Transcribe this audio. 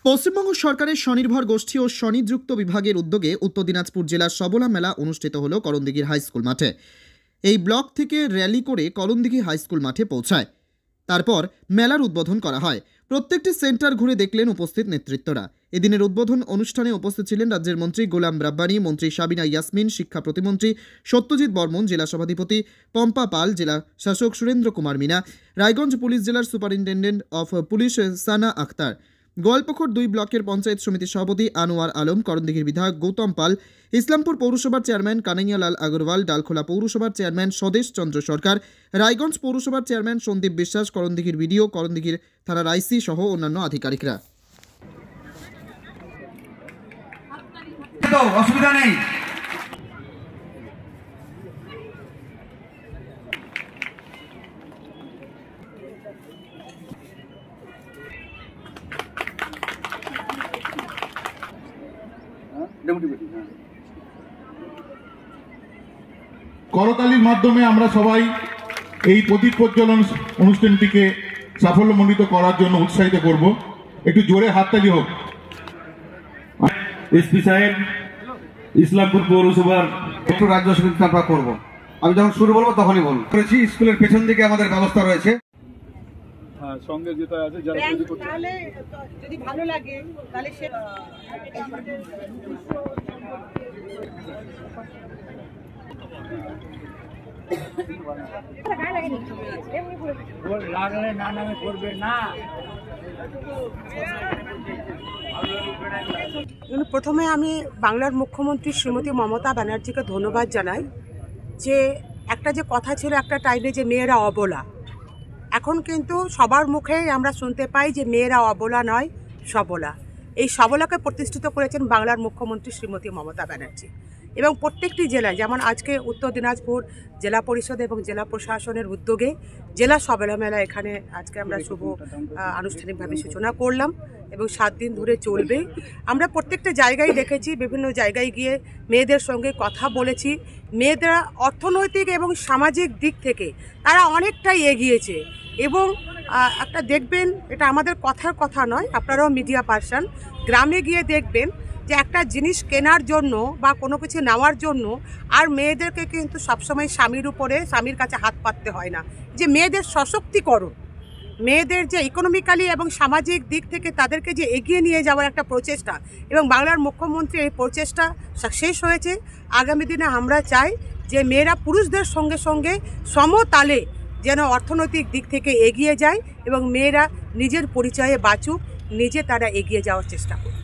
পশ্চিমবঙ্গ সরকারের স্বনির্ভর গোষ্ঠী ও স্বনিযুক্ত বিভাগের উদ্যোগে উত্তর দিনাজপুর জেলার সবলা মেলা অনুষ্ঠিত হল করণদিঘির হাইস্কুল মাঠে। এই ব্লক থেকে র্যালি করে করণদিঘি হাইস্কুল মাঠে পৌঁছায়। তারপর মেলার উদ্বোধন করা হয়। প্রত্যেকটি সেন্টার ঘুরে দেখলেন উপস্থিত নেতৃত্বরা। এদিনের উদ্বোধন অনুষ্ঠানে উপস্থিত ছিলেন রাজ্যের মন্ত্রী গোলাম রাব্বানি, মন্ত্রী সাবিনা ইয়াসমিন, শিক্ষা প্রতিমন্ত্রী সত্যজিৎ বর্মন, জেলা সভাধিপতি পম্পা পাল, জেলা শাসক সুরেন্দ্র কুমার মিনা, রায়গঞ্জ পুলিশ জেলার সুপারিনটেন্ডেন্ট অফ পুলিশ সানা আক্তার, গোয়ালপুকুর 2 ব্লকের পঞ্চায়েত সমিতির সভাপতি আনোয়ার আলম, করণদিঘির বিধায়ক গৌতম পাল, ইসলামপুর পৌরসভার চেয়ারম্যান কানাইয়া লাল আগরওয়াল, ডালখোলা পৌরসভার চেয়ারম্যান স্বদেশ চন্দ্র সরকার, রায়গঞ্জ পৌরসভার চেয়ারম্যান সন্দীপ বিশ্বাস, করণদিঘির বিডিও, করণদিঘির থানার আইসি সহ অন্যান্য আধিকারিকরা। অসুবিধা নেই। করতালির মাধ্যমে আমরা সবাই এই প্রদীপ প্রজ্বলন অনুষ্ঠানটিকে সাফল্যমণ্ডিত করার জন্য উৎসাহিত করব। একটু জোরে হাততালি হোক। এসপি সাহেব, ইসলামপুর পৌরসভার একটু রাজ্য সঙ্গীত আমরা করব। আমি যখন শুরু বলবো তখনই বলবো। করেছি স্কুলের পেছন দিকে আমাদের ব্যবস্থা রয়েছে। হ্যাঁ, সঙ্গে যেটা আছে যারা তৈরি করছে, তাহলে যদি ভালো লাগে তাহলে সে লাগলে না নামে করবে না। প্রথমে আমি বাংলার মুখ্যমন্ত্রী শ্রীমতী মমতা ব্যানার্জিকে ধন্যবাদ জানাই যে একটা যে কথা ছিল একটা টাইমে যে মেয়েরা অবলা, এখন কিন্তু সবার মুখেই আমরা শুনতে পাই যে মেয়েরা অবলা নয় সবলা। এই সবলাকে প্রতিষ্ঠিত করেছেন বাংলার মুখ্যমন্ত্রী শ্রীমতী মমতা ব্যানার্জি এবং প্রত্যেকটি জেলায়, যেমন আজকে উত্তর দিনাজপুর জেলা পরিষদ এবং জেলা প্রশাসনের উদ্যোগে জেলা সবলা মেলা এখানে আজকে আমরা শুভ আনুষ্ঠানিকভাবে সূচনা করলাম এবং 7 দিন ধরে চলবে। আমরা প্রত্যেকটা জায়গায় দেখেছি, বিভিন্ন জায়গায় গিয়ে মেয়েদের সঙ্গে কথা বলেছি। মেয়েদের অর্থনৈতিক এবং সামাজিক দিক থেকে তারা অনেকটাই এগিয়েছে এবং একটা দেখবেন, এটা আমাদের কথার কথা নয়, আপনারাও মিডিয়া পার্সন, গ্রামে গিয়ে দেখবেন যে একটা জিনিস কেনার জন্য বা কোনো কিছু নেওয়ার জন্য আর মেয়েদেরকে কিন্তু সবসময় স্বামীর কাছে হাত পাততে হয় না। যে মেয়েদের সশক্তিকরণ, মেয়েদের যে ইকোনমিক্যালি এবং সামাজিক দিক থেকে তাদেরকে যে এগিয়ে নিয়ে যাওয়ার একটা প্রচেষ্টা এবং বাংলার মুখ্যমন্ত্রী এই প্রচেষ্টা সাকসেস হয়েছে। আগামী দিনে আমরা চাই যে মেয়েরা পুরুষদের সঙ্গে সঙ্গে সমতালে যেন অর্থনৈতিক দিক থেকে এগিয়ে যায় এবং মেয়েরা নিজের পরিচয়ে বাঁচুক, নিজে তারা এগিয়ে যাওয়ার চেষ্টা করুক।